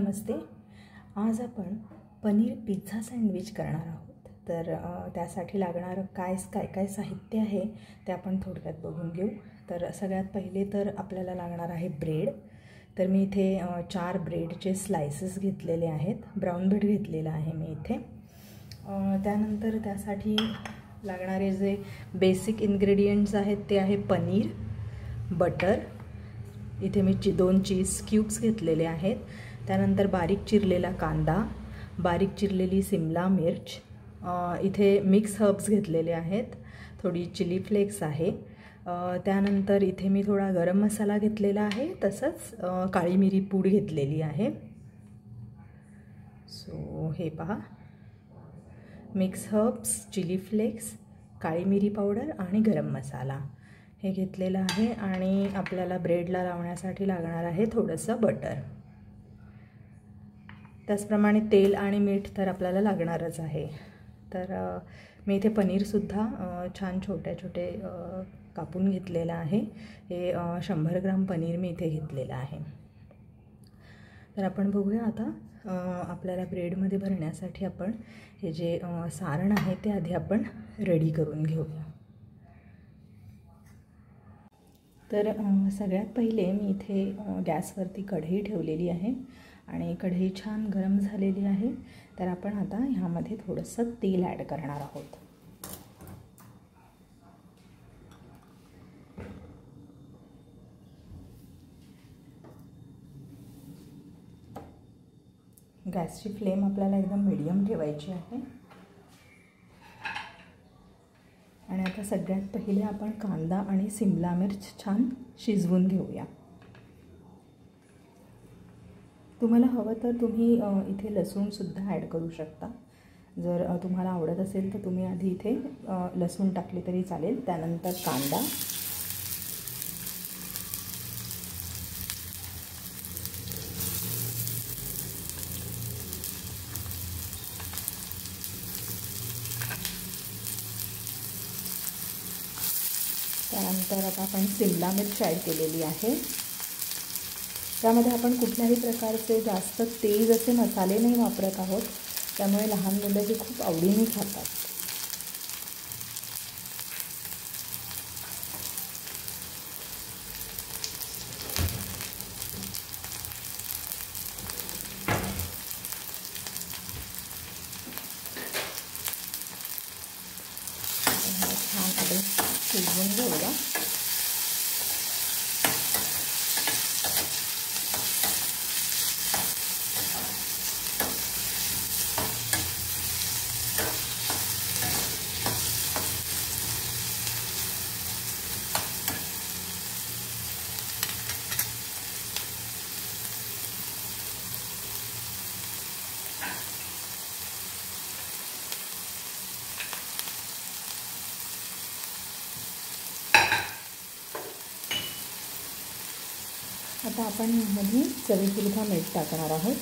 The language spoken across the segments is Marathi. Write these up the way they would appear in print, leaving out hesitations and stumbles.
नमस्ते। आज आपण पनीर पिझ्झा सँडविच करणार आहोत। तर त्यासाठी लागणारं काय साहित्य आहे ते आपण थोडक्यात बघून घेऊ। तर सगळ्यात पहिले तर आपल्याला लागणार आहे ब्रेड। तर मी इथे 4 ब्रेडचे स्लाइसेस घेतलेले आहेत। ब्राउन ब्रेड घेतलेला आहे मी इथे। त्यानंतर त्यासाठी लागणारे जे बेसिक इन्ग्रेडियंट्स आहेत ते आहे पनीर, बटर, इथे मी 2 चीज क्यूब्स घेतलेले आहेत। त्यानंतर बारीक चिरलेला कांदा, बारीक चिरलेली सिमला मिर्च, इथे मिक्स हर्ब्स घेतलेले आहेत, थोडी चिली फ्लेक्स आहे। त्यानंतर इथे मी थोडा गरम मसाला घेतलेला आहे, तसंच काळी मिरी पूड घेतलेली आहे। सो हे पहा, मिक्स हर्ब्स, चिली फ्लेक्स, काळी मिरी पावडर आणि गरम मसाला हे घेतलेलं आहे। आणि आपल्याला ब्रेडला लावण्यासाठी लागणार आहे थोडंसं बटर। त्याचप्रमाणे तेल आणि मीठ तर आपल्याला लागणारच आहे। तर मी इथे पनीरसुद्धा छान छोटे कापून घेतलेलं आहे। हे 100 ग्राम पनीर मी इथे घेतलेलं आहे। तर आपण बघूया आता आपल्याला ब्रेडमध्ये भरण्यासाठी आपण हे जे सारण आहे ते आधी आपण रेडी करून घेऊया। तर सगळ्यात पहिले मी इथे गॅसवरती कढई ठेवलेली आहे आणि कढई छान गरम झालेली आहे। तर आपण आता ह्यामध्ये थोडंसं तेल ॲड करणार आहोत। गॅसची फ्लेम आपल्याला एकदम मीडियम ठेवायची आहे। आणि आता सगळ्यात पहिले आपण कांदा आणि सिमला मिर्च छान शिजवून घेऊया। तुम्हाला हवं तर तुम्ही इथे लसूणसुद्धा ॲड करू शकता। जर तुम्हाला आवडत असेल तर तुम्ही आधी इथे लसूण टाकली तरी चालेल। त्यानंतर कांदा, त्यानंतर आता आपण सिमला मिर्च ॲड केलेली आहे। त्यामध्ये आपण कुठल्याही प्रकारचे जास्त तेज असे मसाले नाही वापरत आहोत, त्यामुळे लहान मुलं हे खूप आवडीने खातात। छान आपण शिजवून घेऊया। आता आपण यामध्ये चवीपुरता मीठ टाकणार आहोत।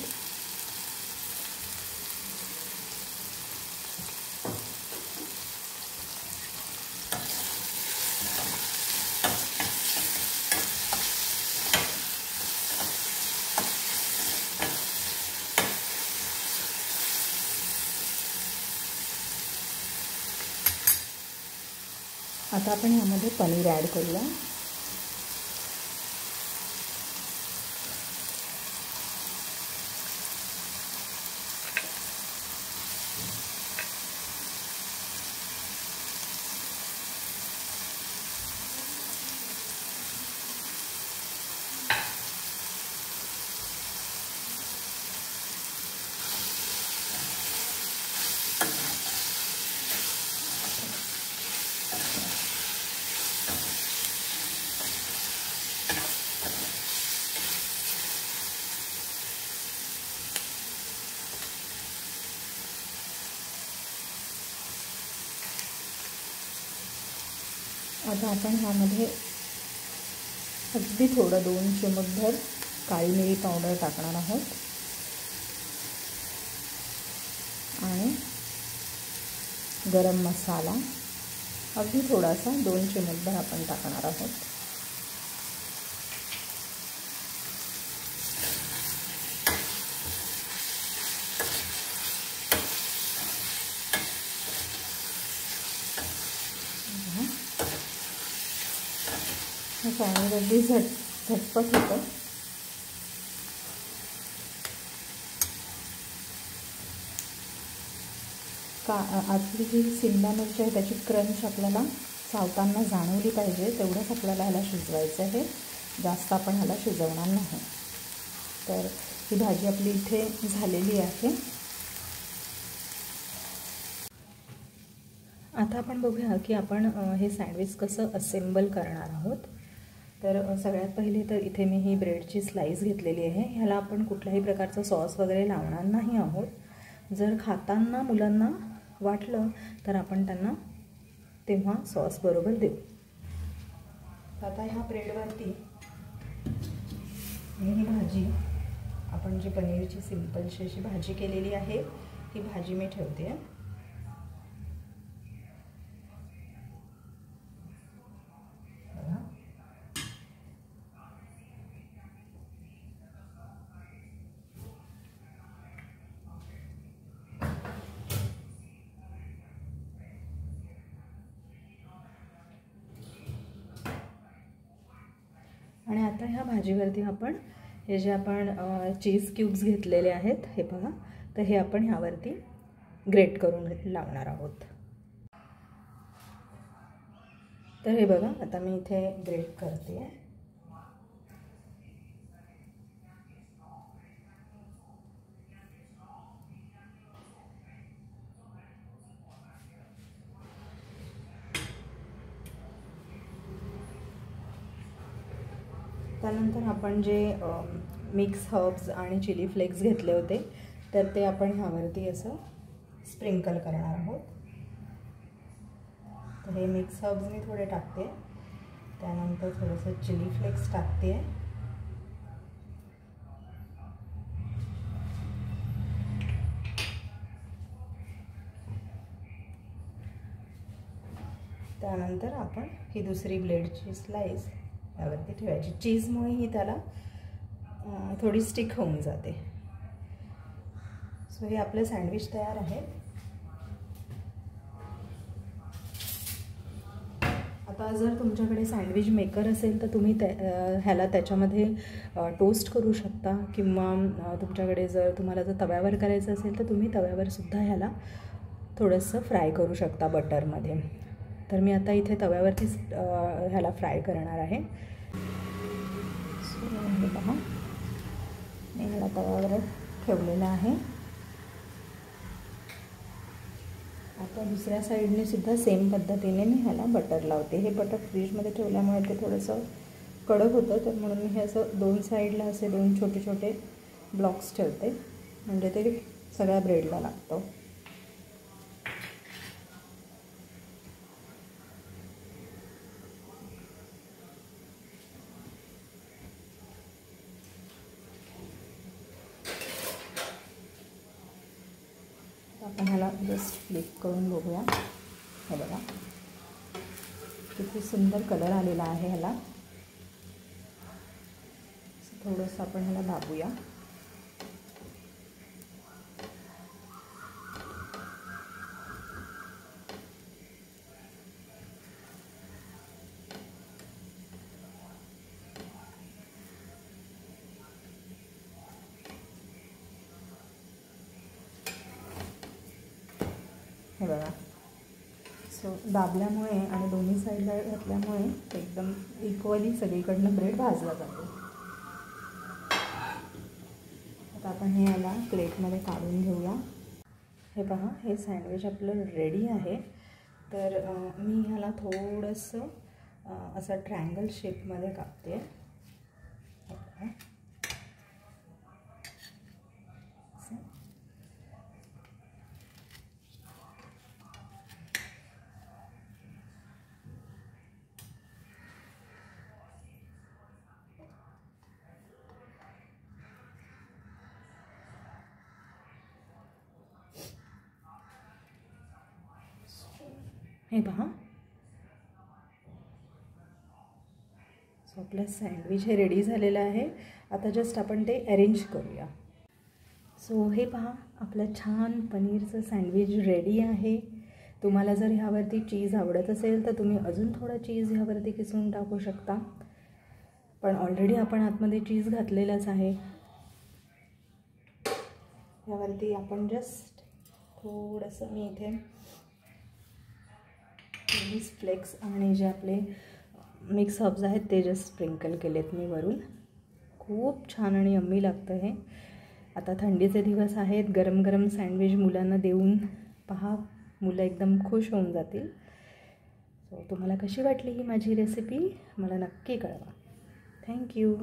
आता आपण यामध्ये पनीर ॲड करूया। आता आपण ह्यामध्ये अगदी थोडं 2 चिमूटभर काळी मिरी पावडर टाकणार आहोत आणि गरम मसाला अगदी थोडासा 2 चिमूटभर आपण टाकणार आहोत। सँडविच अगदी झटपट होतं. आतली जी सिमला मिरची आहे त्याची क्रंच आपल्याला चावताना जाणवली पाहिजे, तेवढंच आपल्याला ह्याला शिजवायचं आहे. जास्त आपण ह्याला शिजवणार नाही. तर ही भाजी आपली इथे झालेली आहे. आता आपण बघूया की आपण हे सँडविच कसं असेंबल करणार आहोत. तर सगळ्यात पहिले तर इथे मी ही ब्रेडची स्लाईस घेतलेली आहे. ह्याला आपण कुठल्याही प्रकारचा सॉस वगैरे लावणार नाही आहोत. जर खाताना मुलांना वाटलं तर आपण त्यांना तेव्हा सॉस बरोबर देऊ. आता ह्या ब्रेडवरती ही भाजी, आपण जी पनीरची सिंपलशी अशी भाजी केलेली आहे ही भाजी मी ठेवते. आणि आता ह्या भाजीवरती आपण हे जे आपण चीज क्यूब्स घेतलेले आहेत हे बघा, तर हे आपण ह्यावरती ग्रेट करून लावणार आहोत. तर हे बघा आता मी इथे ग्रेट करते. त्यानंतर आपण जे मिक्स हर्ब्स आणि चिली फ्लेक्स घेतले होते तर ते आपण ह्यावरती असं स्प्रिंकल करणार आहोत. तर हे मिक्स हर्ब्स मी थोडे टाकते, त्यानंतर थोडंसं चिली फ्लेक्स टाकते. त्यानंतर आपण ही दुसरी ब्रेडची स्लाइस यावरती ठेवायची. चीजमुळे ही त्याला थोडी स्टिक होऊन जाते. सो हे आपलं सँडविच तयार आहे. आता जर तुमच्याकडे सँडविच मेकर असेल तर तुम्ही ह्याला त्याच्यामध्ये टोस्ट करू शकता, किंवा तुमच्याकडे तुम्हाला जर तव्यावर करायचं असेल तर तुम्ही तव्यावर सुद्धा ह्याला थोडंसं फ्राय करू शकता बटरमध्ये. तर मी आता इथे तव्यावरतीच ह्याला फ्राय करणार आहे. सो हे पहा, मी ह्याला तव्यावर ठेवलेला आहे. आता दुसऱ्या साईडने सुद्धा सेम पद्धतीने मी ह्याला बटर लावते. हे बटर फ्रीजमध्ये ठेवल्यामुळे ते थोडंसं कडक होतं, तर म्हणून मी हे असं दोन साईडला असे दोन छोटे छोटे ब्लॉक्स ठेवते, म्हणजे ते सगळ्या ब्रेडला लागतं. आपण ह्याला जस्ट फ्लिप करून बघूया. हे बघा किती सुंदर कलर आलेला आहे ह्याला. थोडंसं आपण ह्याला दाबूया. हे बघा, सो दाबल्यामुळे आणि दोन्ही साईडला घातल्यामुळे एकदम इक्वली सगळीकडनं ब्रेड भाजला जातो. आता आपण हे याला प्लेटमध्ये काढून घेऊया. हे पहा, हे सँडविच आपलं रेडी आहे. तर मी ह्याला थोडंसं असं ट्रायंगल शेपमध्ये कापते. हे पहा, सो आपलं सँडविच हे रेडी झालेलं आहे. आता जस्ट आपण ते अरेंज करूया. सो हे पहा, आपलं छान पनीरचं सँडविच रेडी आहे. तुम्हाला जर ह्यावरती चीज आवडत असेल तर तुम्ही अजून थोडा चीज ह्यावरती किसून टाकू शकता. पण ऑलरेडी आपण आतमध्ये चीज घातलेलंच आहे. यावरती आपण जस्ट थोडंसं मी इथे चीज फ्लेक्स आणि जे आपले मिक्स हर्ब्स आहेत ते जस्ट स्प्रिंकल केलेत मी वरून. खूप छान आणि यम्मी लागतं हे. आता थंडीचे दिवस आहेत, गरम गरम सँडविच मुलांना देऊन पहा, मुलं एकदम खुश होऊन जातील. सो तुम्हाला कशी वाटली ही माझी रेसिपी मला नक्की कळवा. थँक्यू.